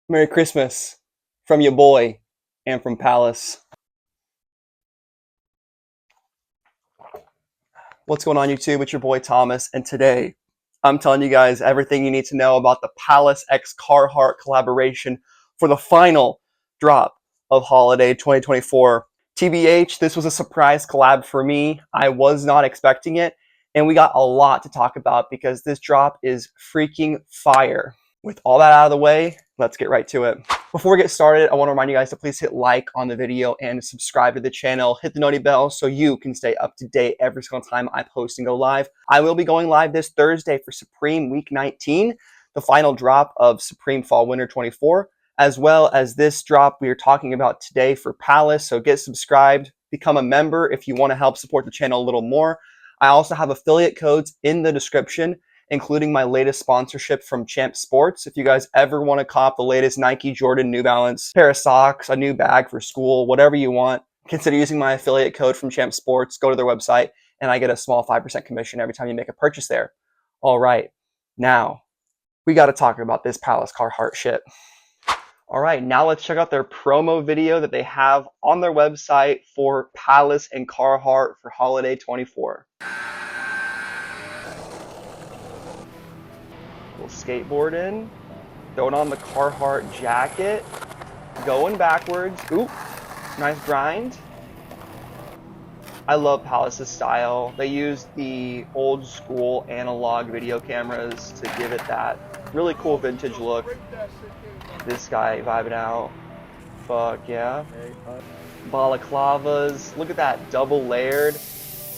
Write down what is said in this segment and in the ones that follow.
Merry Christmas from your boy and from Palace. What's going on, YouTube? It's your boy Thomas, and today I'm telling you guys everything you need to know about the Palace x Carhartt collaboration for the final drop of holiday 2024. TBH, this was a surprise collab for me. I was not expecting it, and we got a lot to talk about because this drop is freaking fire. With all that out of the way, let's get right to it. Before we get started, I want to remind you guys to please hit like on the video and subscribe to the channel. Hit the noti bell so you can stay up to date every single time I post and go live. I will be going live this Thursday for Supreme Week 19, the final drop of Supreme Fall Winter 24, as well as this drop we are talking about today for Palace. So get subscribed, become a member if you want to help support the channel a little more. I also have affiliate codes in the description, including my latest sponsorship from Champ Sports. If you guys ever want to cop the latest Nike, Jordan, New Balance, pair of socks, a new bag for school, whatever you want, consider using my affiliate code from Champ Sports. Go to their website, and I get a small 5% commission every time you make a purchase there. All right, now we got to talk about this Palace Carhartt shit. All right, now let's check out their promo video that they have on their website for Palace and Carhartt for Holiday 24. Little skateboard in, throwing on the Carhartt jacket, going backwards. Oop, nice grind. I love Palace's style. They use the old school analog video cameras to give it that really cool vintage look. This guy vibing out. Fuck yeah. Balaclavas. Look at that, double layered.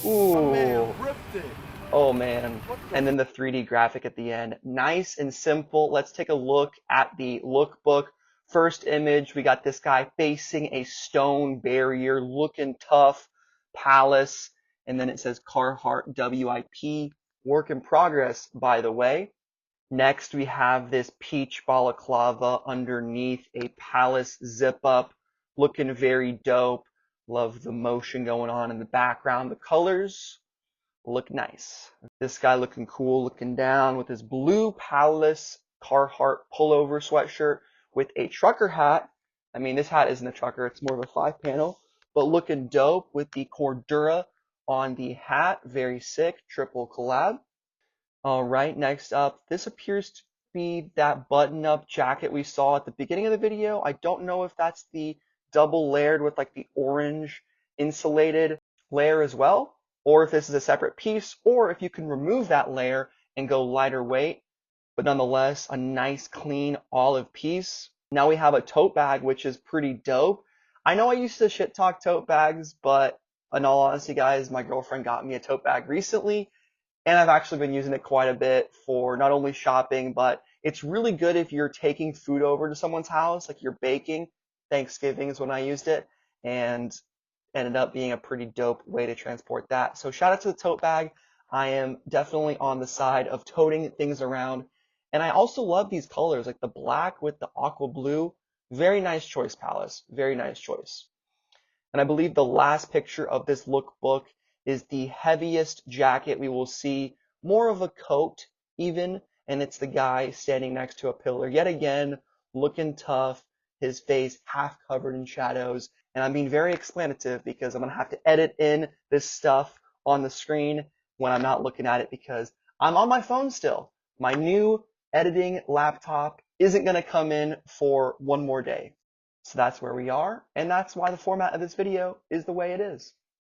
Ooh. Oh man. And then the 3D graphic at the end. Nice and simple. Let's take a look at the lookbook. First image, we got this guy facing a stone barrier, looking tough. Palace. And then it says Carhartt WIP. Work in progress, by the way. Next, we have this peach balaclava underneath a Palace zip up. Looking very dope. Love the motion going on in the background. The colors look nice. This guy looking cool, looking down with his blue Palace Carhartt pullover sweatshirt with a trucker hat. I mean, this hat isn't a trucker, it's more of a 5-panel, but looking dope with the Cordura on the hat. Very sick, triple collab. All right, next up, this appears to be that button-up jacket we saw at the beginning of the video. I don't know if that's the double layered with like the orange insulated layer as well, or if this is a separate piece, or if you can remove that layer and go lighter weight, but nonetheless, a nice clean olive piece. Now we have a tote bag, which is pretty dope. I know I used to shit talk tote bags, but in all honesty, guys, my girlfriend got me a tote bag recently, and I've actually been using it quite a bit for not only shopping, but it's really good if you're taking food over to someone's house, like you're baking. Thanksgiving is when I used it, and ended up being a pretty dope way to transport that. So shout out to the tote bag. I am definitely on the side of toting things around. And I also love these colors, like the black with the aqua blue. Very nice choice, Palace. Very nice choice. And I believe the last picture of this lookbook is the heaviest jacket we will see, more of a coat even, and it's the guy standing next to a pillar. Yet again, looking tough, his face half covered in shadows. And I'm being very explanative because I'm going to have to edit in this stuff on the screen when I'm not looking at it because I'm on my phone still. My new editing laptop isn't going to come in for one more day. So that's where we are, and that's why the format of this video is the way it is.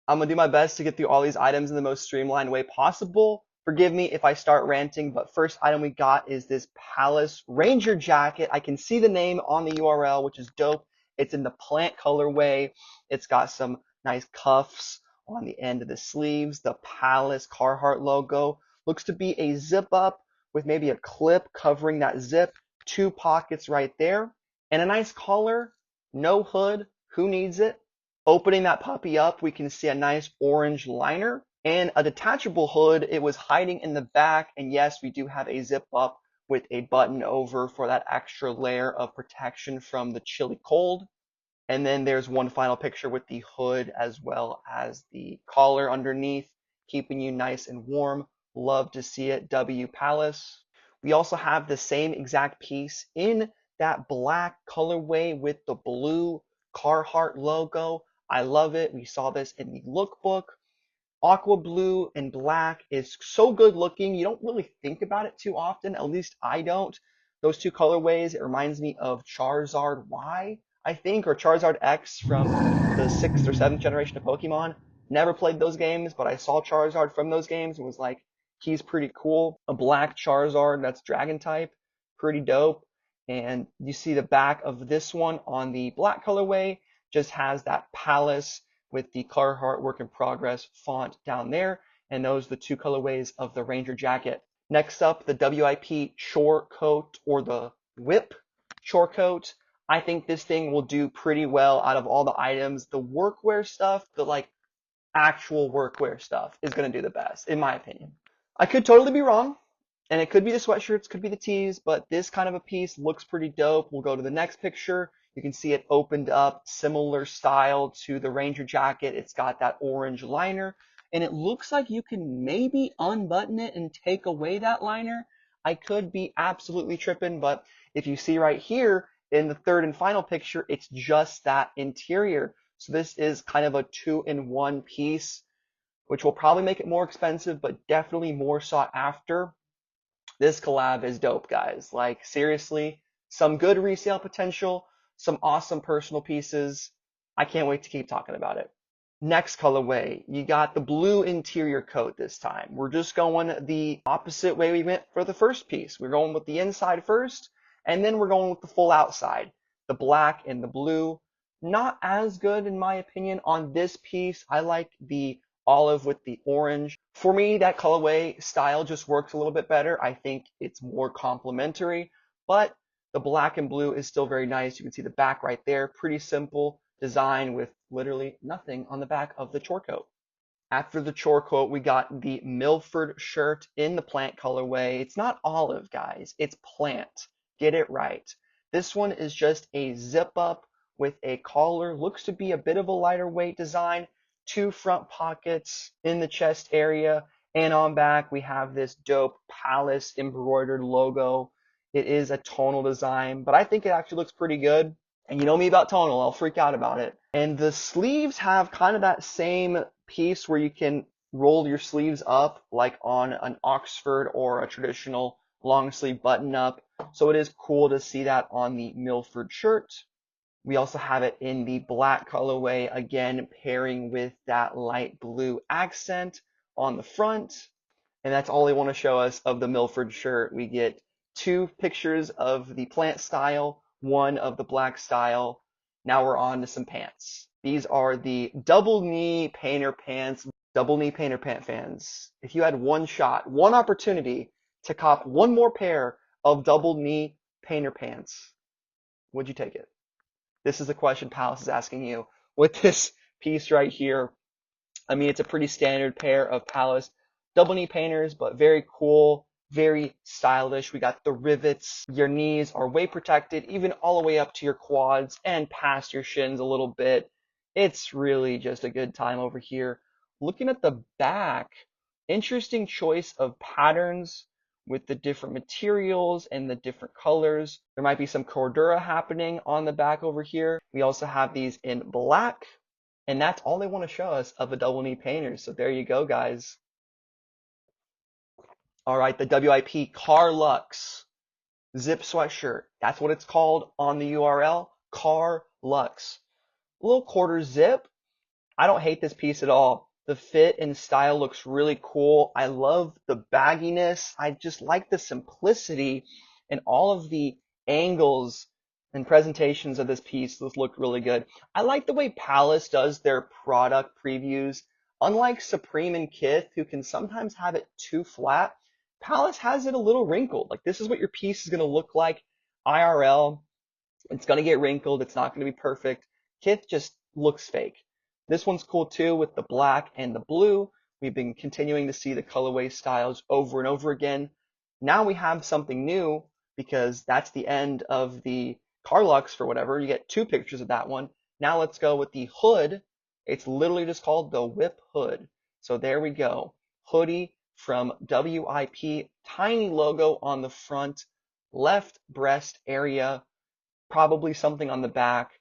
I'm going to do my best to get through all these items in the most streamlined way possible. Forgive me if I start ranting, but first item we got is this Palace Ranger jacket. I can see the name on the URL, which is dope. It's in the plant colorway. It's got some nice cuffs on the end of the sleeves. The Palace Carhartt logo looks to be a zip up with maybe a clip covering that zip. 2 pockets right there. And a nice collar. No hood. Who needs it? Opening that puppy up, we can see a nice orange liner and a detachable hood. It was hiding in the back, and yes, we do have a zip up with a button over for that extra layer of protection from the chilly cold. And then there's one final picture with the hood as well as the collar underneath, keeping you nice and warm. Love to see it. W Palace. We also have the same exact piece in that black colorway with the blue Carhartt logo. I love it. We saw this in the lookbook. Aqua blue and black is so good looking. You don't really think about it too often. At least I don't. Those two colorways, it reminds me of Charizard Y, I think, or Charizard X from the 6th or 7th generation of Pokemon. Never played those games, but I saw Charizard from those games and was like, he's pretty cool. A black Charizard that's Dragon type, pretty dope. And you see the back of this one on the black colorway just has that palace with the Carhartt Work in Progress font down there. And those are the two colorways of the Ranger jacket. Next up, the WIP chore coat or the WIP chore coat. I think this thing will do pretty well out of all the items. The workwear stuff, the like actual workwear stuff is going to do the best, in my opinion. I could totally be wrong, and it could be the sweatshirts, could be the tees, but this kind of a piece looks pretty dope. We'll go to the next picture. You can see it opened up, similar style to the Ranger jacket. It's got that orange liner, and it looks like you can maybe unbutton it and take away that liner. I could be absolutely tripping, but if you see right here in the third and final picture, it's just that interior. So this is kind of a 2-in-1 piece, which will probably make it more expensive, but definitely more sought after. This collab is dope, guys. Like, seriously, some good resale potential, some awesome personal pieces. I can't wait to keep talking about it. Next colorway, you got the blue interior coat this time. We're just going the opposite way we went for the first piece. We're going with the inside first, and then we're going with the full outside. The black and the blue. Not as good, in my opinion, on this piece. I like the olive with the orange. For me, that colorway style just works a little bit better. I think it's more complementary, but the black and blue is still very nice. You can see the back right there. Pretty simple design with literally nothing on the back of the chore coat. After the chore coat, we got the Milford shirt in the plant colorway. It's not olive, guys. It's plant. Get it right. This one is just a zip up with a collar. Looks to be a bit of a lighter weight design. 2 front pockets in the chest area. And on back, we have this dope palace embroidered logo. It is a tonal design, but I think it actually looks pretty good. And you know me about tonal, I'll freak out about it. And the sleeves have kind of that same piece where you can roll your sleeves up like on an Oxford or a traditional long sleeve button up. So it is cool to see that on the Milford shirt. We also have it in the black colorway, again, pairing with that light blue accent on the front. And that's all they want to show us of the Milford shirt. We get 2 pictures of the plant style, 1 of the black style. Now we're on to some pants. These are the double knee painter pants. Double knee painter pant fans, if you had one shot, one opportunity to cop one more pair of double knee painter pants, would you take it? This is the question Palace is asking you with this piece right here. I mean, it's a pretty standard pair of Palace double knee painters, but very cool, very stylish. We got the rivets. Your knees are way protected, even all the way up to your quads and past your shins a little bit. It's really just a good time over here. Looking at the back, interesting choice of patterns with the different materials and the different colors. There might be some Cordura happening on the back over here. We also have these in black, and that's all they want to show us of a double knee painter. So there you go, guys. All right, the WIP Car Lux zip sweatshirt. That's what it's called on the URL, Car Lux. A little quarter zip. I don't hate this piece at all. The fit and style looks really cool. I love the bagginess. I just like the simplicity and all of the angles and presentations of this piece. Those look really good. I like the way Palace does their product previews. Unlike Supreme and Kith, who can sometimes have it too flat, Palace has it a little wrinkled. Like, this is what your piece is going to look like IRL. It's going to get wrinkled. It's not going to be perfect. Kith just looks fake. This one's cool too with the black and the blue. We've been continuing to see the colorway styles over and over again. Now we have something new because that's the end of the Carlux for whatever. You get 2 pictures of that one. Now let's go with the hood. It's literally just called the WIP hood. So there we go. Hoodie from WIP. Tiny logo on the front, left breast area, probably something on the back.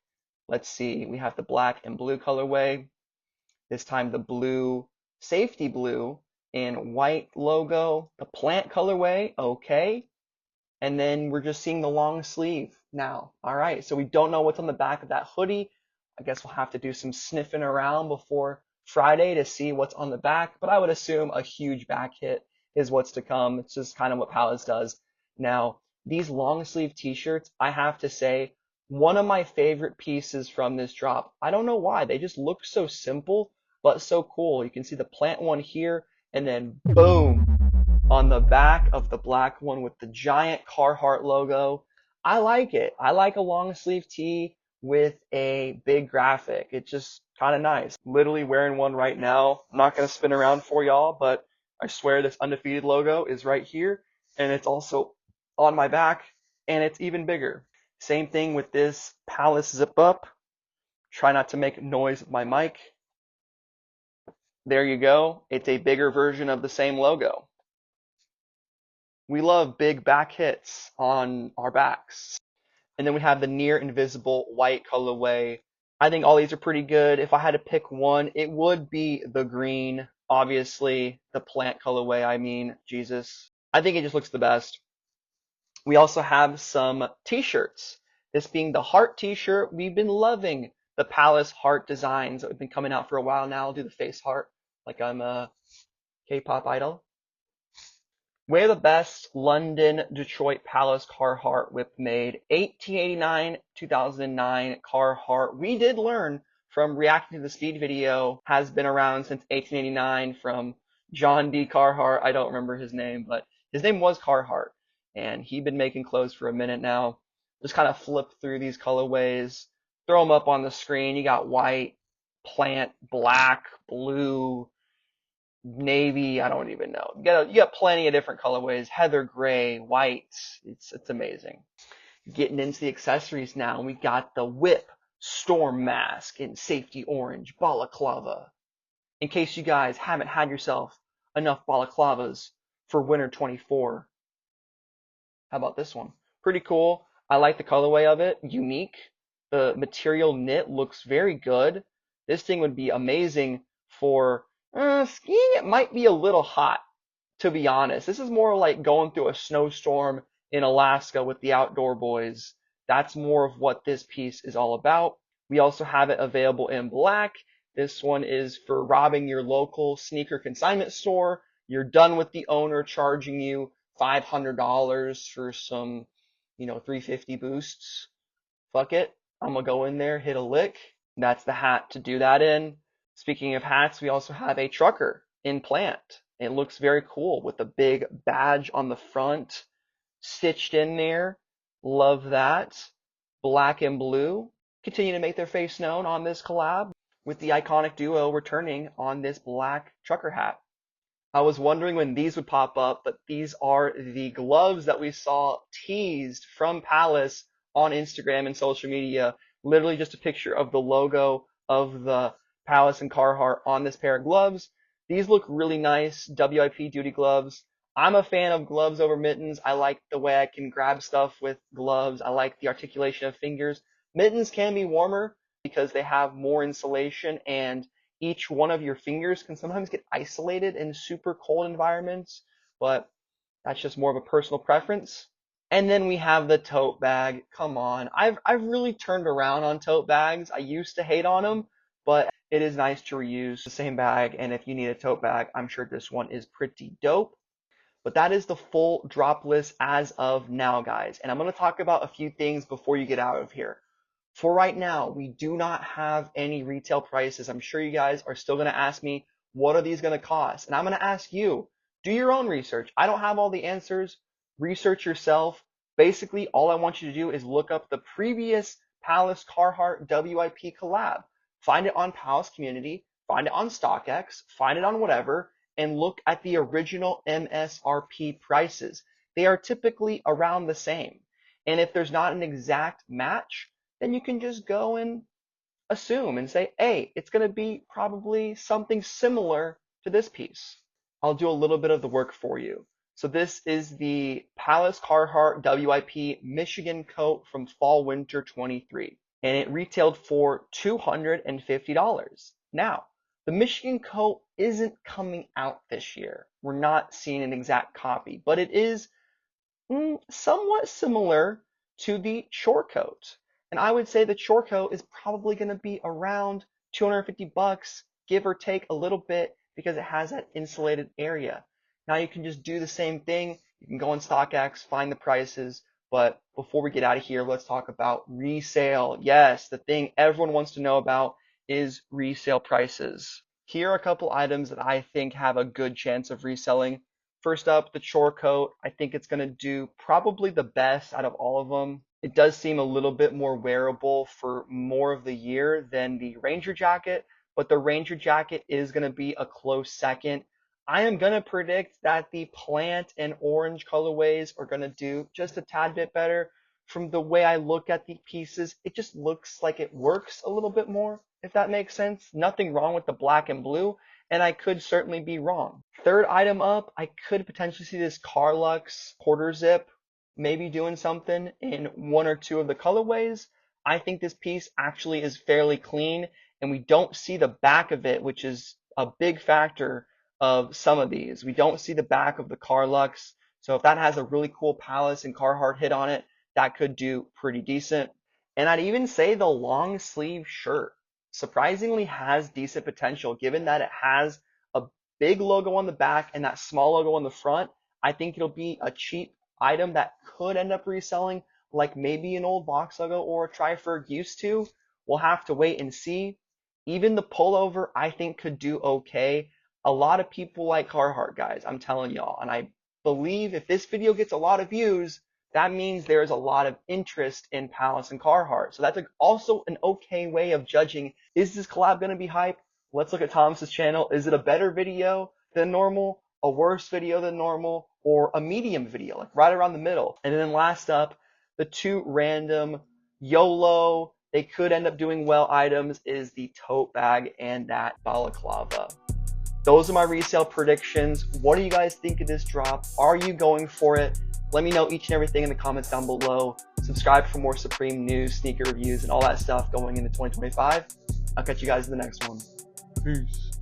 Let's see, we have the black and blue colorway. This time the blue, safety blue, and white logo. The plant colorway, okay. And then we're just seeing the long sleeve now. All right, so we don't know what's on the back of that hoodie. I guess we'll have to do some sniffing around before Friday to see what's on the back, but I would assume a huge back hit is what's to come. It's just kind of what Palace does. Now, these long sleeve t-shirts, I have to say, one of my favorite pieces from this drop. I don't know why, they just look so simple, but so cool. You can see the plant one here, and then boom, on the back of the black one with the giant Carhartt logo. I like it. I like a long sleeve tee with a big graphic. It's just kind of nice. Literally wearing one right now. I'm not going to spin around for y'all, but I swear this undefeated logo is right here, and it's also on my back, and it's even bigger. Same thing with this Palace zip up. Try not to make noise with my mic. There you go. It's a bigger version of the same logo. We love big back hits on our backs. And then we have the near invisible white colorway. I think all these are pretty good. If I had to pick one, it would be the green. Obviously, the plant colorway, I mean, Jesus. I think it just looks the best. We also have some t-shirts. This being the heart t-shirt. We've been loving the Palace heart designs that have been coming out for a while now. I'll do the face heart like I'm a K-pop idol. We're the best London, Detroit, Palace Carhartt WIP made. 1889, 2009 Carhartt. We did learn from reacting to the speed video, has been around since 1889 from John D. Carhartt. I don't remember his name, but his name was Carhartt. And he'd been making clothes for a minute now. Just kind of flip through these colorways, throw them up on the screen. You got white, plant, black, blue, navy, I don't even know. You got plenty of different colorways. Heather gray, white. It's amazing. Getting into the accessories now. We got the WIP storm mask in safety orange balaclava. In case you guys haven't had yourself enough balaclavas for winter 24. How about this one? Pretty cool. I like the colorway of it. Unique. The material knit looks very good. This thing would be amazing for skiing. It might be a little hot, to be honest. This is more like going through a snowstorm in Alaska with the outdoor boys. That's more of what this piece is all about. We also have it available in black. This one is for robbing your local sneaker consignment store. You're done with the owner charging you $500 for some, 350 boosts. Fuck it. I'm gonna go in there, hit a lick. That's the hat to do that in. Speaking of hats, we also have a trucker in plant. It looks very cool with a big badge on the front, stitched in there. Love that. Black and blue continue to make their face known on this collab, with the iconic duo returning on this black trucker hat. I was wondering when these would pop up, but these are the gloves that we saw teased from Palace on Instagram and social media. Literally just a picture of the logo of the Palace and Carhartt on this pair of gloves. These look really nice, WIP duty gloves. I'm a fan of gloves over mittens. I like the way I can grab stuff with gloves. I like the articulation of fingers. Mittens can be warmer because they have more insulation, and each one of your fingers can sometimes get isolated in super cold environments, but that's just more of a personal preference. And then we have the tote bag. Come on. I've really turned around on tote bags. I used to hate on them, but it is nice to reuse the same bag, and if you need a tote bag, I'm sure this one is pretty dope. But that is the full drop list as of now, guys. And I'm going to talk about a few things before you get out of here. For right now, we do not have any retail prices. I'm sure you guys are still going to ask me, what are these going to cost? And I'm going to ask you, do your own research. I don't have all the answers. Research yourself. Basically, all I want you to do is look up the previous Palace Carhartt WIP collab. Find it on Palace Community, find it on StockX, find it on whatever, and look at the original MSRP prices. They are typically around the same. And if there's not an exact match, then you can just go and assume and say, hey, it's going to be probably something similar to this piece. I'll do a little bit of the work for you. So this is the Palace Carhartt WIP Michigan coat from fall winter 23, and it retailed for $250. Now, the Michigan coat isn't coming out this year. We're not seeing an exact copy, but it is somewhat similar to the shore coat. And I would say the shore coat is probably going to be around 250 bucks, give or take a little bit, because it has that insulated area. Now you can just do the same thing. You can go on StockX, find the prices. But before we get out of here, let's talk about resale. Yes, the thing everyone wants to know about is resale prices. Here are a couple items that I think have a good chance of reselling. First up, the chore coat. I think it's going to do probably the best out of all of them. It does seem a little bit more wearable for more of the year than the Ranger jacket, but the Ranger jacket is going to be a close second. I am going to predict that the plant and orange colorways are going to do just a tad bit better. From the way I look at the pieces, it just looks like it works a little bit more, if that makes sense. Nothing wrong with the black and blue, and I could certainly be wrong. Third item up, I could potentially see this Carlux quarter zip maybe doing something in one or two of the colorways. I think this piece actually is fairly clean, and we don't see the back of it, which is a big factor of some of these. We don't see the back of the Carlux, so if that has a really cool Palace and Carhartt hit on it, that could do pretty decent. And I'd even say the long sleeve shirt surprisingly has decent potential, given that it has a big logo on the back and that small logo on the front. I think it'll be a cheap item that could end up reselling, like maybe an old box logo or a Triferg used to. We'll have to wait and see. Even the pullover, I think, could do okay. A lot of people like Carhartt, guys, I'm telling y'all. And I believe if this video gets a lot of views, that means there's a lot of interest in Palace and Carhartt. So that's also an okay way of judging, is this collab going to be hype? Let's look at Thomas's channel. Is it a better video than normal, a worse video than normal, or a medium video, like right around the middle? And then last up, the two random YOLO, they could end up doing well items is the tote bag and that balaclava. Those are my resale predictions. What do you guys think of this drop? Are you going for it? Let me know each and everything in the comments down below. Subscribe for more Supreme news, sneaker reviews, and all that stuff going into 2025. I'll catch you guys in the next one. Peace.